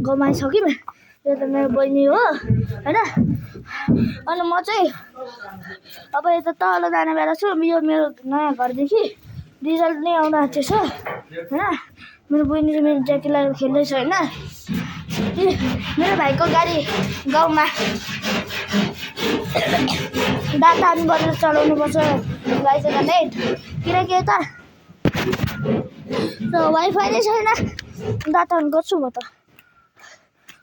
गाउँमा आइसक्यौँ। यो त मेरो बहिनी हो होइन। अनि म चाहिँ अब यता तल जाने बेला छु। यो मेरो नयाँ घरदेखि रिजल्ट नै आउनु आँटेछ होइन। मेरो बहिनी चाहिँ मेरो ज्याकेटलाई खेल्दैछ होइन। मेरो भाइको गाडी गाउँमा डाटा हान्नु पर्छ, चलाउनुपर्छ लाइसेन्स नेट, किनकि यता वाइफाई नै छैन। डाटा अन गर्छु म त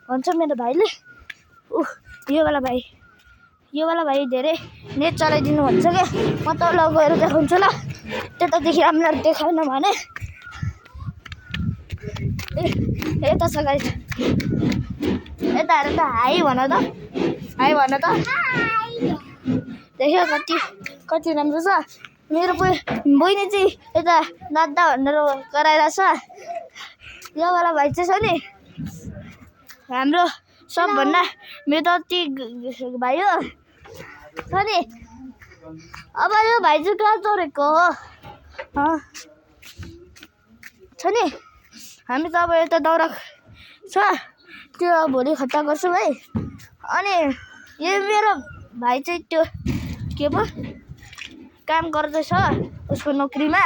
भन्छ मेरो भाइले। योवाला भाइ धेरै नेट चलाइदिनु भन्छ क्या। म त ल गएर देखाउँछु ल। त्यतादेखि राम्ररी देखाएन भने यता छ गाइस। यता हेर त, हाई भन त, हाई भन त। देख्यो कति राम्रो छ। मेरो बहिनी चाहिँ यता नाच्दा भनेर कराइरहेछ। योवाला भाइ चाहिँ छ नि हाम्रो सबभन्दा मेहनती भाइ हो छ नि। अब यो भाइ चाहिँ क्लास चढेको हो छ नि। हामी त अब यता दाउरा छ त्यो भोलि खट्टा गर्छौँ है। अनि यो मेरो भाइ चाहिँ त्यो के पो काम गर्दैछ उसको नोकरीमा।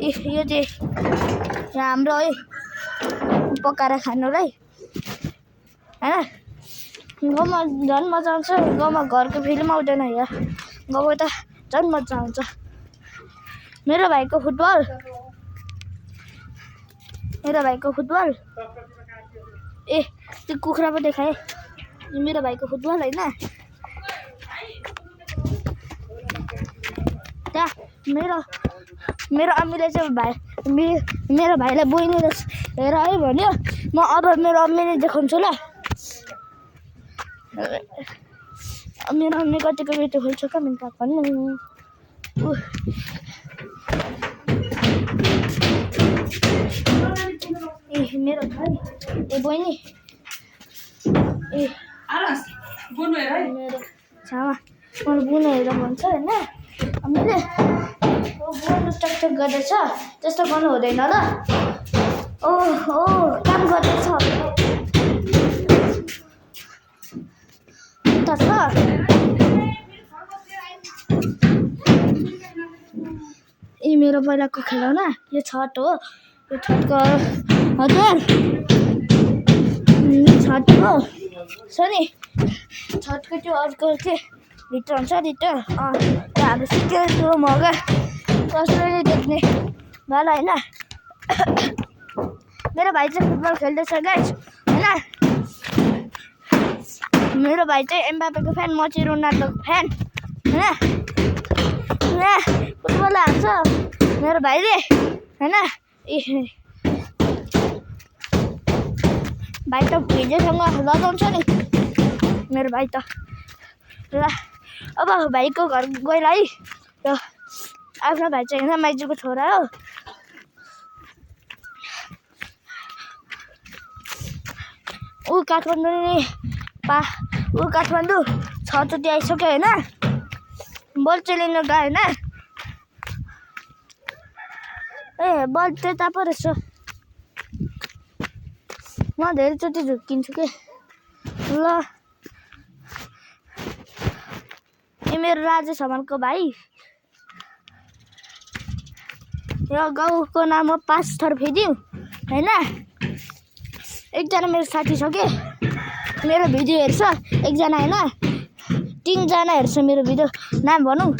यो चाहिँ यहाँ हाम्रो है पकाएर खानुलाई होइन। गाउँमा झन् मजा आउँछ। गाउँमा घरको फिल्म आउँदैन। यहाँ गाउँमा त झन् मजा आउँछ। मेरो भाइको फुटबल त्यो कुखुरा पो देखाएँ। मेरो भाइको फुटबल होइन। त्यहाँ मेरो अम्मीले चाहिँ मेरो भाइलाई बहिनीले हेर है भन्यो। म अब मेरो अम्मीले देखाउँछु ल। मेरो अम्मी कतिको बेटो खोल्छ क्या मेरो पापा भन्नु। मेरो भाइ बहिनी मेरो छामा मलाई बुनु हेर भन्छ होइन। अम्मीले बुनु चकचक गर्दैछ त्यस्तो गर्नु हुँदैन ल। काम गर्दैछ त छ। मेरो पहिलाको खेलौना यो छत हो। यो छतको हजुर छत हो छ नि। छतको त्यो अर्को के भित्र हुन्छ नि त्यो हाम्रो सिक्यो त्यो मगा कसैले देख्ने वाला होइन। मेरो भाइ चाहिँ फुटबल खेल्दैछ गाइस होइन। मेरो भाइ चाहिँ एम्बापेको फ्यान, म चाहिँ रोनाल्डोको फ्यान होइन। फुटबल हान्छ मेरो भाइले होइन। भाइ त हिजोसँग लगाउँछ नि मेरो भाइ त। ल अब भाइको घर गएर है। र आफ्नो भाइ चाहिँ होइन माइजूको छोरा हो। काठमाडौँ 6 चोटि आइसक्यो होइन। बल चेलिनु गयो होइन। बल त्यता पो रहेछ। म धेरैचोटि झुक्किन्छु के ल। यो मेरो राजेश हमालको भाइ। यो गाउँको नाम हो 5 थर फेदिउँ होइन। एकजना मेरो साथी छ कि मेरो भिडियो हेर्छ। एकजना होइन 3 जना हेर्छ मेरो भिडियो। नाम भनौँ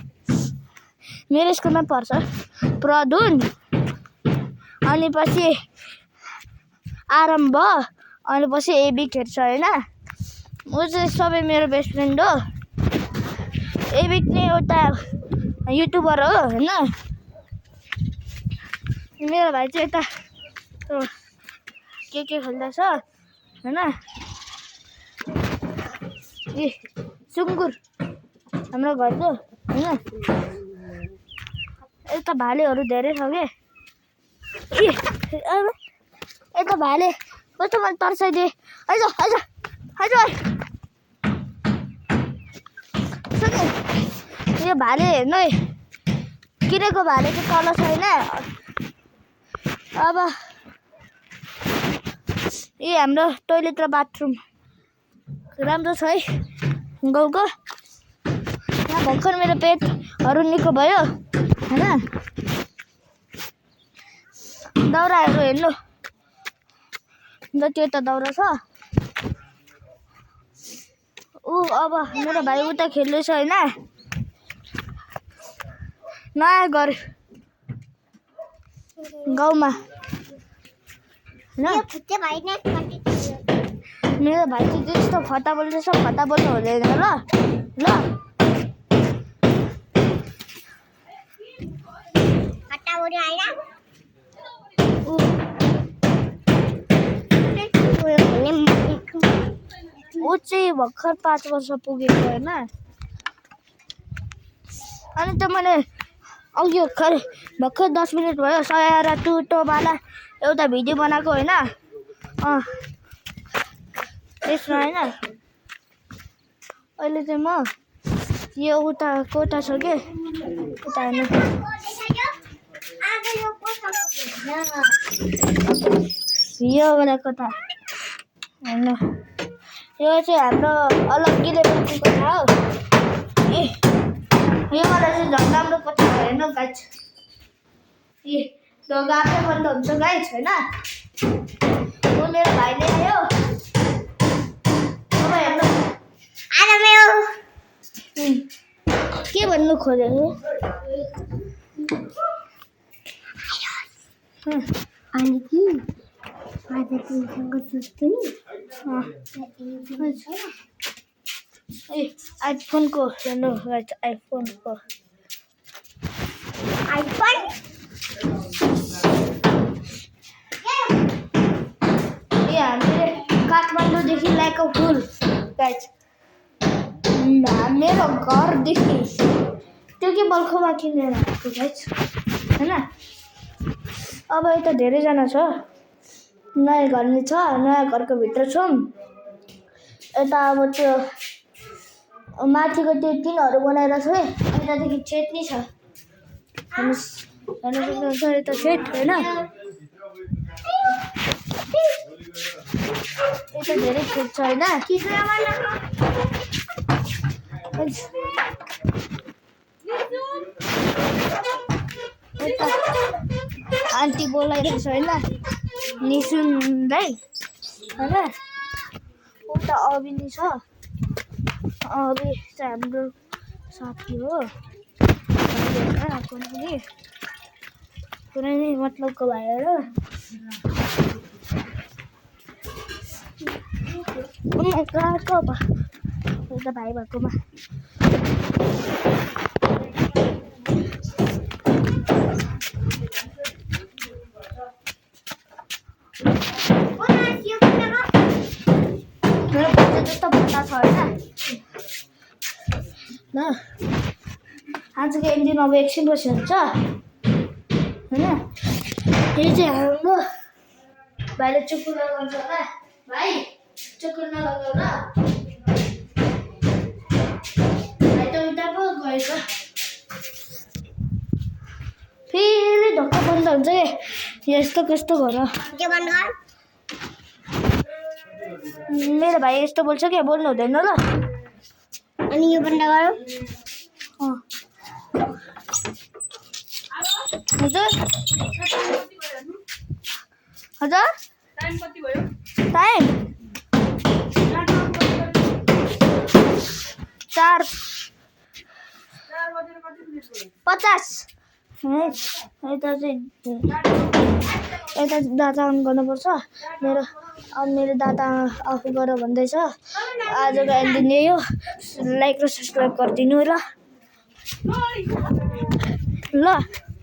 मेरो स्कुलमा पढ्छ प्रदुन, अनि पछि आरम्भ, अनि पछि एबिक हेर्छ होइन। ऊ चाहिँ सबै मेरो बेस्ट फ्रेन्ड हो। एबिक नै एउटा युट्युबर हो होइन। मेरो भाइ चाहिँ यता के खेल्दैछ होइन। सुँगुर हाम्रो घरको होइन। यता भालेहरू धेरै छ के। यता भाले कस्तो मैले तर्साइदिएँ। आइज यो भाले हेर्नु है। किनेको भाले चाहिँ तल छैन। अब यी हाम्रो टोइलेट र बाथरुम राम्रो छ है गाउँको। यहाँ भर्खर मेरो पेटहरू निको भयो होइन। दाउराहरू हेर्नु जति यता दाउरा छ। अब मेरो भाइ उता खेल्दैछ होइन। नयाँ घर गाउँमा मेरो भाइ चाहिँ त्यस्तो फटा बोल्दैछ। फटा बोल्नु हुँदैन ल ल। ऊ चाहिँ भर्खर 5 वर्ष पुगेको होइन। अनि त मैले अघि भर्खर 10 मिनट भयो सया र टुटोवाला एउटा भिडियो बनाएको होइन। त्यसमा होइन अहिले चाहिँ म यो उता कोठा छ कि उता हेर्नु यो वाला कोठा हेर्नु। यो चाहिँ हाम्रो अलग्गीले बनेको कोठा हो। यो वाला चाहिँ झन् राम्रो कोठा हो हेर्नु गाइस। यो गाकै बन्द हुन्छ गाइस होइन। वो मेरो भाइले आयो। अब हेर्नु के भन्नु खोजेको अनि कि आज तिमीसँग सुत्छु नि। आइफोनको हेर्नु गाइस। आइफोन हामीले काठमाडौँदेखि ल्याएको फुल गाइस। मेरो घरदेखि त्यो के बल्खोमा किनेर आएको गाइस होइन। अब यता धेरैजना छ। नयाँ घर नि छ। नयाँ घरको भित्र छौँ। यता अब त्यो माथिको त्यो टिनहरू बनाएर छ है। यतादेखि छेद नि छ हेर्नु सक्नुहुन्छ। यता छेद होइन। यता धेरै छेद छ होइन। आन्टी बोलाइरहेछ होइन निसुन्दै होइन। उता अभिनी छ। अभि चाहिँ हाम्रो साथी हो। कुनै नै मतलबको भाइहरू गएको एउटा भाइ भएकोमा मेरो बच्चा जस्तो भत्ता छ होइन। ल आजको एकदिन अब एकछिन बसी हुन्छ होइन। यो चाहिँ हाम्रो भाइले चुकुर लगाउँछ होला। भाइ चुकुर नलगाउ ल। भाइ त उता पो गएछ। फेरि ढक्का बन्द हुन्छ कि यस्तो कस्तो घर हो। मेरो भाइ यस्तो बोल्छ क्या बोल्नु हुँदैन ल। अनि यो बन्द गरौँ। हजुर हजुर टाइम कति भयो? टाइम 4:50। यता डाटा अन गर्नुपर्छ मेरो। अनि मेरो डाटा अफ गर भन्दैछ। आजको एन्डिङ यही हो। लाइक र सब्सक्राइब गरिदिनु ल।